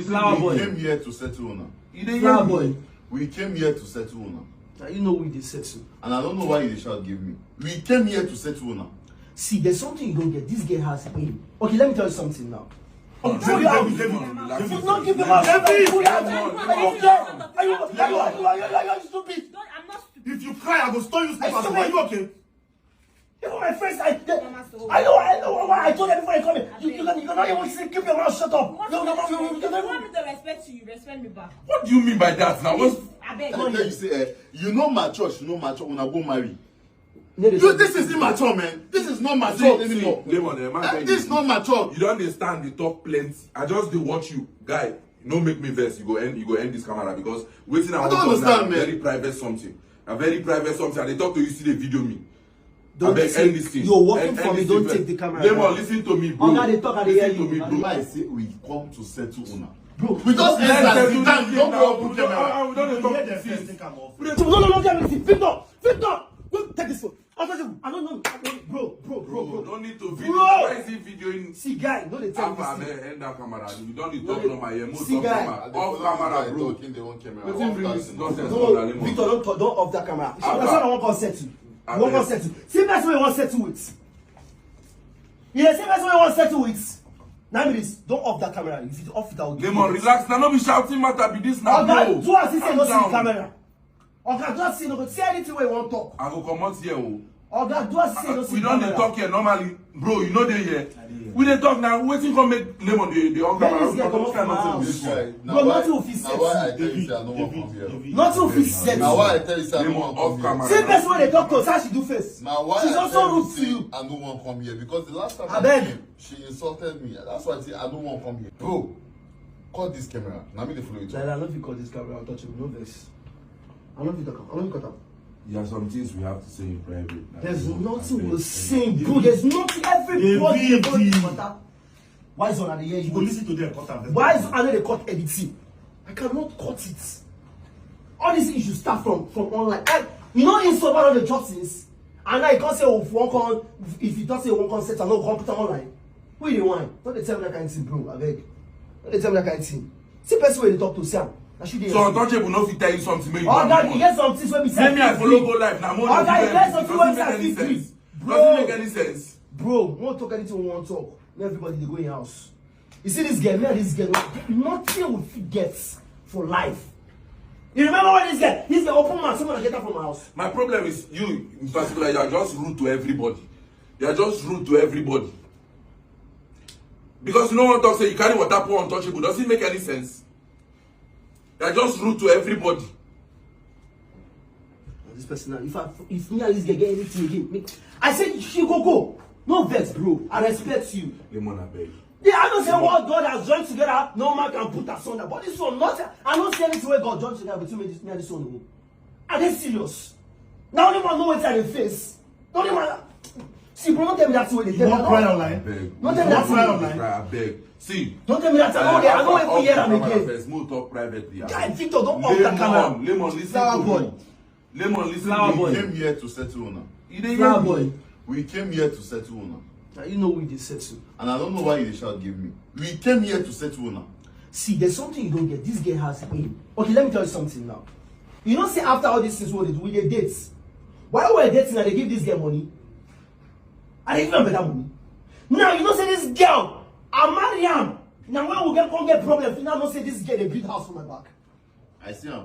Flower boy. We came here to settle now. Flower boy. We came here to settle now. Now you know we dey settle. And I don't know why you shout give me. We came here to settle now. See, there's something you don't get. This girl has aim. Okay, let me tell you something now. Not give them Are you stupid? I'm not stupid. If you cry, I will stone you. Are you okay? Even my friends, I know why I told them before I come in. You cannot even say, keep your mouth shut up. You want me to respect you respect me back. What do you mean by that now? I beg. I tell you say, you know my church, when I go marry. You, this is immature, man. This is not mature anymore. This is not mature. You don't understand the talk plenty. I just dey watch you, guy. No make me vex. You go end this camera because waiting. I don't understand, man. Very private something. A very private something. And they talk to you, see the video me. don't end this thing. You're working for me. Don't take the camera. Lemon, listen to me, bro. They talk at the listen to me, bro. I say we come to settle una. Bro, we just enter the time. Don't go put camera. We don't talk to this. No, Victor, go take this phone. I don't know, bro. Don't need to video. Bro. Why is he videoing? See, guy, no, they tell me. End that camera. You don't need to talk normal. You must See, guy. off camera, bro. No, Victor, don't off that camera. That's what I want to set you. I want to set you. See, that's what I want to set you with. Yeah, see, that's what I want to set you with. 9 minutes. Don't off that camera. If you off it, I'll give you. Lemon, relax. Now, no be shouting matter. Be this now, bro. Do as he say, no see the camera. Oga, do as he say, no see anything where you want to talk. I go come out here, oh. Oga, do as he say, no see we the don't camera. talk here normally, bro. You know they here. We dey talk now. Waiting for make Lemon the on camera. Bro, nothing will fit set. Now why I tell you say I no want come here. Nothing will fit set. Now why I tell you say I no want come here. Same person when they talk to us, how she do face. Now why she's I also tell rude to you. I no want come here because the last time I beg. she insulted me. That's why I say I don't want come here. Bro, cut this camera. Now me dey follow you. I love you. Cut this camera. I'll touch you. No vex. I love you. Talk. I love you. Cut up. There are some things we have to say in private. There's nothing we'll say, bro. There's nothing. Everybody. Why is on the air? You go listen to them. Why is on the cut editing? I cannot cut it. All these issues start from online. And you know, in so one of the justice, and now you can't say if you don't say one concept and no computer online. Who you the one? Don't they tell me that kind of thing, bro? I beg. Don't they tell me that kind of thing? See, person when they talk to Sam. So untouchable no fit tell you something. Oh God, you get some things when we say. Let me follow go live now. Oh God, you get something when we say. Doesn't make any sense. Bro, won't talk anything we want to talk. Everybody they go in house. You see this girl, me and this girl, nothing we forget for life. You remember when this girl open mouth, someone get her from my house. My problem is you in particular, you are just rude to everybody. You are just rude to everybody. Because no one talks say you carry water pour untouchable. Does it make any sense? You are just rude to everybody. This person now, if me and this girl get anything again, I said she go. No vex, bro. I respect you. Lemon, I beg. Yeah, I don't say what God has joined together, no man can put asunder. But this one, I don't see anything where God joined together between me and this one. Are they serious? Now only man know what's at the face. Don't even see, bro, don't tell me that's the way they tell me. Don't cry online. Don't tell me that's the way online. I beg. See. Don't tell me that. I know if we hear them again. Smooth talk privately. Guy, Victor, don't off the camera. Lemon, listen to me. Lemon, listen to me. We came here to settle una. Flower boy. We came here to settle una. Now you know we dey settle. And I don't know why you shout give me. We came here to settle una. See, there's something you don't get. This girl has aim. Okay, let me tell you something now. You don't say after all these things what they do, we dey date. While we're dating and they give this girl money, and they give her better money. Now you don't say this girl, I marry am. Now when we come get problem, you now don't say this girl they build house for my back. I see him.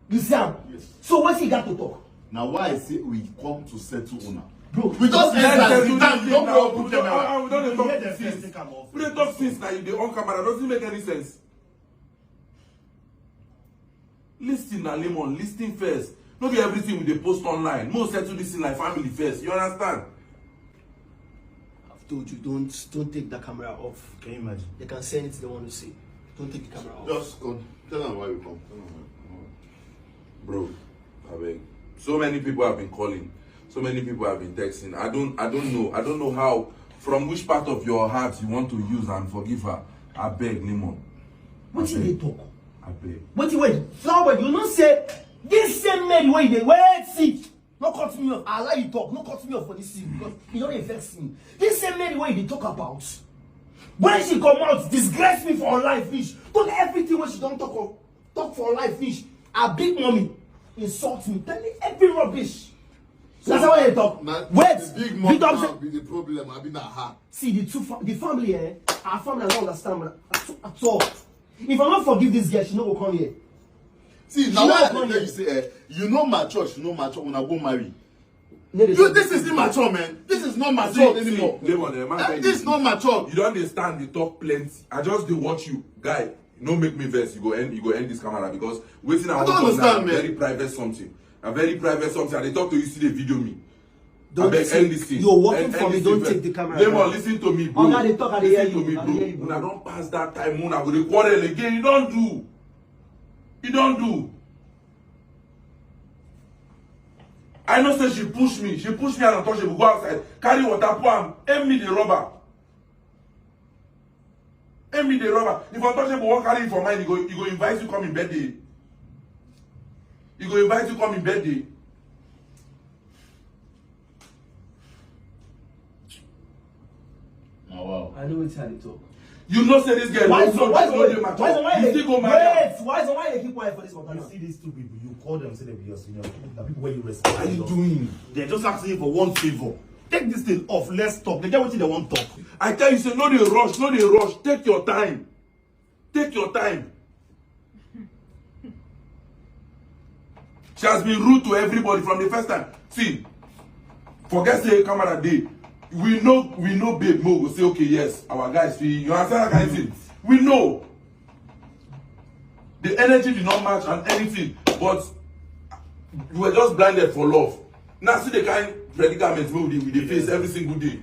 You see him? Yes. So what's he got to talk? Now why I say we come to settle una? Bro, we just enter the time. Don't go put camera. We don't talk since. We don't talk since now. You on camera. Doesn't make any sense. Listen now, Lemon. Listen first. Not be everything we dey post online. Most settle this in like family first. You understand? I've told you don't take the camera off. Can you imagine? They can say anything they want to say. Don't take the camera off. Just come. Tell them why we come. Bro, I beg. So many people have been calling. So many people have been texting. I don't know how, from which part of your heart you want to use and forgive her. I beg, Lemon. What did they talk? I beg. Wait. Flower, you not say this same man way they wait see. No cut me off. I like you talk. No cut me off for this thing because you don't vex me. This same man way they talk about. When she come out, disgrace me for online fish. Talk everything when she don't talk for online fish. Her big mommy insult me, tell me every rubbish. So that's why they talk. Wait, the big mom now be the problem. I mean that her. See the family, our family don't understand at all. If I don't forgive this girl, she no go come here. See, now why I tell you say, you know mature, when I go marry. This is immature, man. This is not mature anymore. This is not mature. You don't understand. They talk plenty. I just dey watch you, guy. No make me vex. You go end this camera because waiting. I don't understand, man. Very private something. A very private something. And they talk to you, see the video me. Don't end this thing. You're working for me. Don't take the camera. Lemon, listen to me, bro. Now they talk. Listen to me, bro. When I don't pass that time, when I go to quarrel again, you don't do. You don't do. I know say she pushed me. She pushed me and untouchable. Go outside. Carry water, pour am. Aim me the rubber. Aim me the rubber. If untouchable won't carry it for mine, he go invite you come in birthday. He go invite you come in birthday. Oh wow. I know it's how they talk. You know say this girl. Why you still go marry. Why they keep quiet for this one? You see these two people, you call them, say they be your senior. The people where you respect. What are you doing? They're just asking you for one favor. Take this thing off. Let's talk. They get what they want to talk. I tell you, say no dey rush, no dey rush. Take your time. Take your time. She has been rude to everybody from the first time. See, forget say camera day. We know babe Mo will say okay, yes, our guys see. You understand that kind of thing? We know. The energy did not match and anything, but you were just blinded for love. Now see the kind predicament with the face every single day.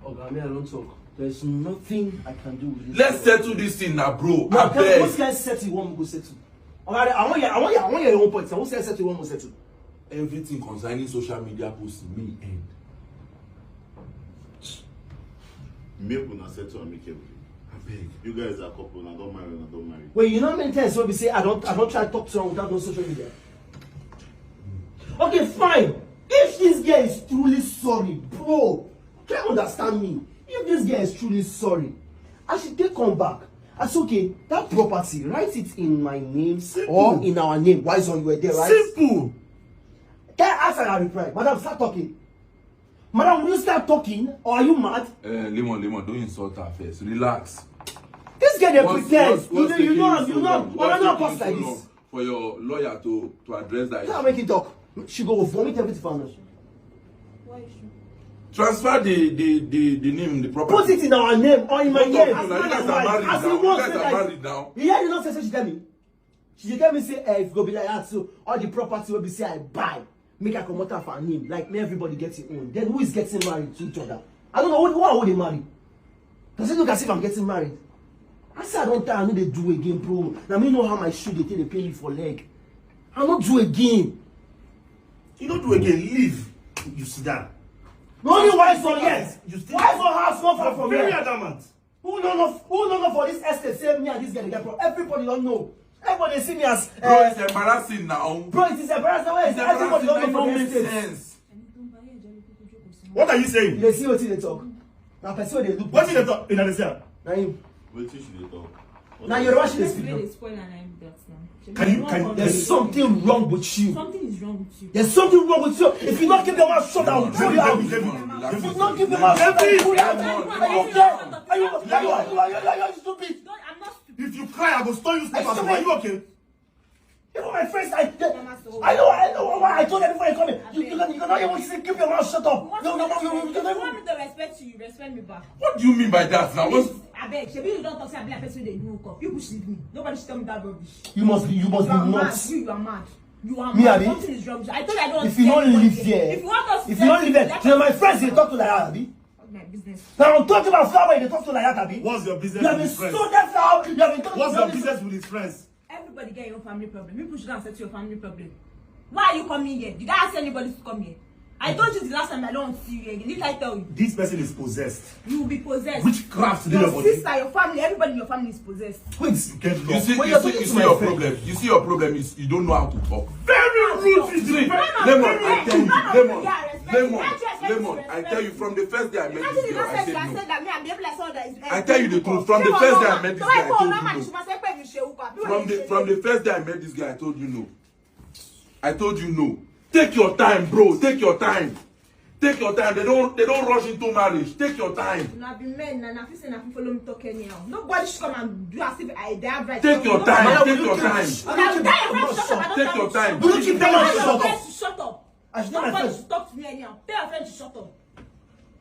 Okay, I don't talk. There's nothing I can do with this. Let's settle this thing now, bro. No, I beg. what guys settle you want me go settle? Okay, I want your own point. What guys settle you want me to settle? Everything concerning social media posts me end. Make una settle amicably. I beg. You guys are couple, and don't marry. Wait, you know how many times when we say I don't try to talk to someone without no social media? Okay, fine. If this girl is truly sorry, bro, try to understand me. If this girl is truly sorry, I should take come back. I say, okay, that property, write it in my name or in our name. Why is on you were there, right? Simple. Can I ask her a reply? Madam, start talking. Madam, will you start talking or are you mad? Lemon, don't insult her first. Relax. This girl they pretend. You know, I'm not post like this. For your lawyer to address that. Can't make it talk. She go vomit everything for us. Why is she? Transfer the name, the property. Put it in our name or in my name. You guys are married now. You hear the nonsense she tell me? She tell me say, if go be like that, so all the property will be say I buy. Make a come out for him. Like me, everybody gets it own. Then who is getting married to each other? I don't know why would they marry. Does it look as if I'm getting married? I say I don't tell I know they do again, bro. Now me know how my shoe they take they pay me for leg. I don't do again. You don't do again. Leave. You sit down. No only why so yes. You still. Why so house not far from Very here? adamant. Who don't know for this estate? Say me and this guy get pro. Everybody don't know. Everybody see me as Bro, it's embarrassing now. bro, it is embarrassing. It's Everybody don't know for make the estate. sense. What are you saying? You see what they talk. Now person they look. What did they talk in Adesia? Now him. Wait till she talk. Now you're watching this Let's video. really spoil and I'm that now. Can you- There's something wrong with you. Something is wrong with you. There's something wrong with you. If you not keep your mouth shut, I will throw you out. If you not keep your mouth shut, I will throw you out. Are you stupid? Don't, I'm not stupid. If you cry, I will stone you. Stupid. Are you okay? Even my friends, I know why I told them before I come in. You cannot even say keep your mouth shut up. You want me to respect you, respect me back. What do you mean by that now? What's... I beg, Shebi, you don't talk to a person they do up. People should me. Nobody should tell me that rubbish. You must be You are mad. nuts. You are mad. You are Me, mad. Abi? Something is wrong. I told you I don't If you don't live here, If you want us to if you don't live here, then my friends they talk to like that, Abi. my business. Now I'm talking about flower, they talk to like that, Abi. What's your business You have with been his friends? so that flower. You have been talking. What's your business with his friends? Everybody get your own family problem. People should answer to your family problem. Why are you coming here? Did I ask anybody to come here? I told you the last time I don't see you again. Didn't I tell you? This person is possessed. You will be possessed. Witchcraft. Your sister, your family, everybody in your family is possessed. Wait, You get You lost. see, When you you're see, talking you to see my your friend. problem. You see your problem is you don't know how to talk. Very rude. See, Lemon, I tell you, Lemon, Lemon, I tell you, from the first day I met this girl, I said no. I tell you the truth, from the From first day I met this guy, I told you no. From the first day I met this guy, I told you no. I told you no. Take your time, bro. Take your time. Take your time. They don't rush into marriage. Take your time. Nobody should come and do as if they have right. Take your time. Take your time. Take your time. Do you keep telling me to shut up? Nobody should talk to me anyhow. Tell your friend to shut up.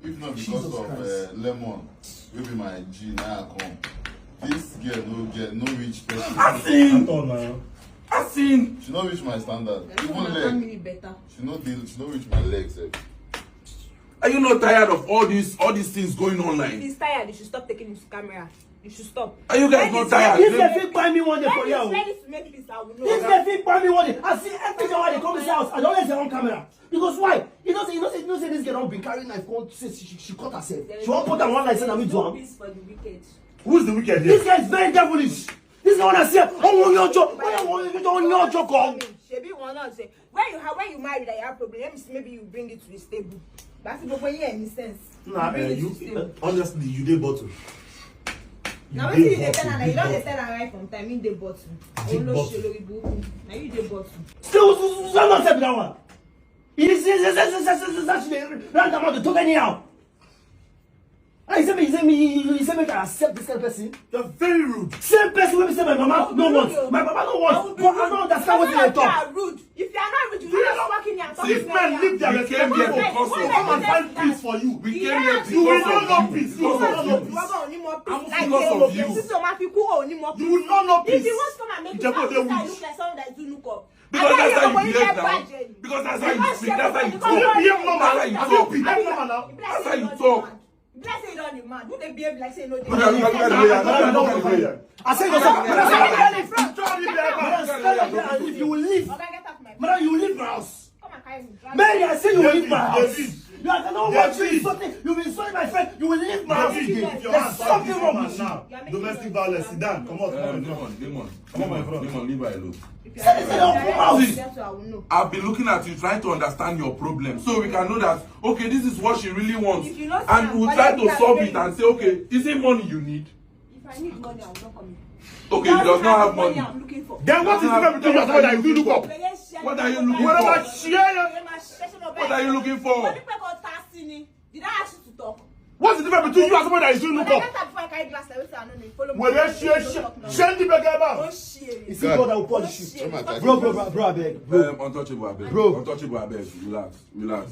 If not because of Lemon, maybe my G now come. This girl no reach person. I seen. She not reach my standard. Even leg. She not reach my legs. Are you not tired of all these things going online? If he's tired, you should stop taking him to camera. You should stop. Are you guys not tired? If they fit buy me one day for you. Ready to make peace, I will know. If they fit buy me one day, I see every time when they come to the house, I don't let them on camera. Because why? You know say this girl don't be carrying knife. She cut herself. She won't put them one like saying I'm no peace for the wicked. Who's the wicked here? This guy is very devilish. This guy wanna say, oh your joke, your joke. When you marry that you have problem, let me see, maybe you bring it to the stable. That's the when you any sense. Nah, honestly, you did bottle. Now when you tell her, you don't tell her right from time in the bottle. Oh no, now you the bottle. Still, not say that one. He is actually random to talk anyhow. He said me can accept this kind of person. You're very rude. Same person when we say my mama no wants. My papa no wants. But I don't understand what they talk. Rude. If you are not rude, you will not walk in here and talk. These men live their came here because of come and find peace for you. We came here You will because not know of you. peace. You will not know peace. Because of you. You will not know peace. If you want to come and make Jabo, they look will. like someone that do look up. Because that's how you behave now. Because that's how you speak. That's how you talk. You behave normal. That's how you talk. Behave normal now. That's how you talk. Let's say you don't mad. Who they behave like say no? Look at the way. I say if you will leave, madam, you will leave my house. Mary, I say you will leave my house. You are not watching something. You will insult my friend. You will leave my house. There's something wrong with now. Domestic violence. Sit down. Come on. Come on, my friend. Leave her alone. I've been looking at you, trying to understand your problem, so we can know that okay, this is what she really wants, and we'll try to solve it and say, okay, is it money you need? If I need money, I will not come in. Okay, he does not have money. I'm looking for. Then what is the difference between you and you look up? What are you looking What for? about share? What are you looking for? Did I ask you to talk? What's the difference between you and somebody that is doing look up? Share the beggar about. You see God that will punish you. Bro, I beg. Untouchable, I beg. Bro. Untouchable, I beg. Relax.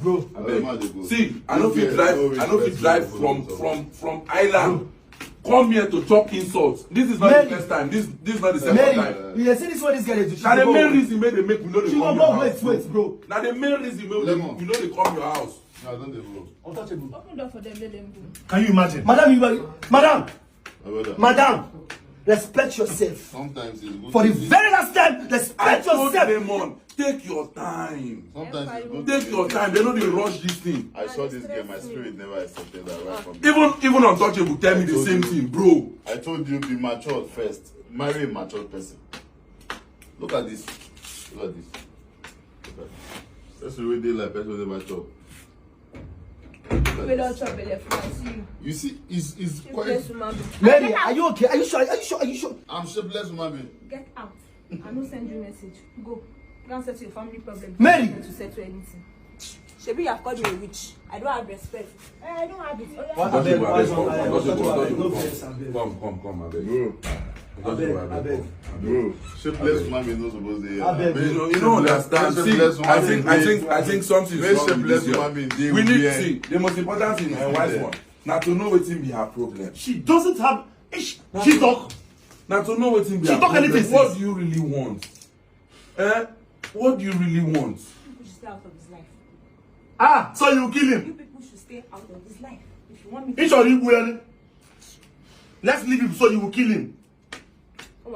Bro, I beg. See, I know if you drive from Island. Come here to chop insults. This is not the first time. This is not the second time. You see this what this guy is doing. Now the main reason they make we know they come your house. Wait, bro. Now the main reason we know they come your house. No, don't they go. Untouchable. Open door for them, let them go. Can you imagine? Madam, respect yourself. Sometimes it's good. For the very last time, respect yourself. Lemon, take your time. Sometimes it's good. Take your time. They know they rush this thing. I saw this game. My spirit never accepted that right from Even Untouchable tell me the same thing, bro. I told you be mature first. Marry a mature person. Look at this. Look at this. That's the way they like person they mature. You see, it's quite. Mary, are you okay? Are you sure? I'm shapeless woman being. Get out. I will send you a message. Go. Don't settle your family problem. Mary! To settle anything. Shebi, you have called me a witch. I don't have respect. I don't have it. Come, I beg. Bro, shapeless woman being not supposed to hear. You don't understand. See, I think something is wrong with this girl. We need to see the most important thing in a wise one. Now to know what's in her problem. She doesn't have. She talk. Now to know what's in her problem. What do you really want? What do you really want? People should stay out of his life. Ah, so you kill You him? people should stay out of his life. If you want me to. Let's leave him so you will kill him. He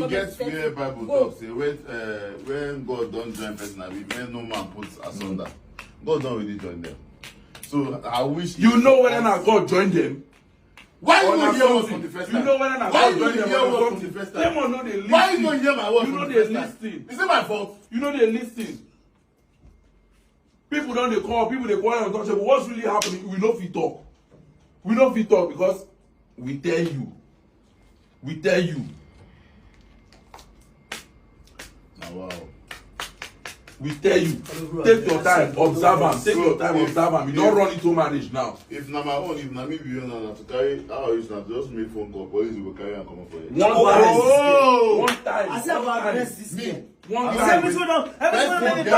gets where Bible talks. When God don't join person, when no man puts asunder, God don't really join them. So I wish you know whether or not God joined them. Why you not hear us from the first time? You know when I Why you was not hear us from the first time? Them know they listen. Why you not hear my words You know from the they first time? listen. Is it my fault? You know they listen. People don't they call, people they call and talk. But what's really happening? We know if we talk. We know if we talk because we tell you. We tell you. Oh, wow. We tell you. Take your time, observe am. Take your time, observe am. You don't run into marriage now. If na my own, if na me be you now to carry, how is that? Just make phone call, police will carry and come up for you. One time. I said I will arrest this man. One I time. said everything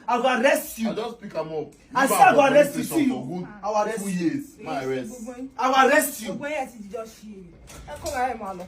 I will arrest you. I just pick him up. I said I will arrest you. See you. For I will arrest 2 you. years. My arrest. I will arrest you. Gbogbo yẹn ti jọ ṣe é. Ẹ kó ra ẹ̀ máa lọ.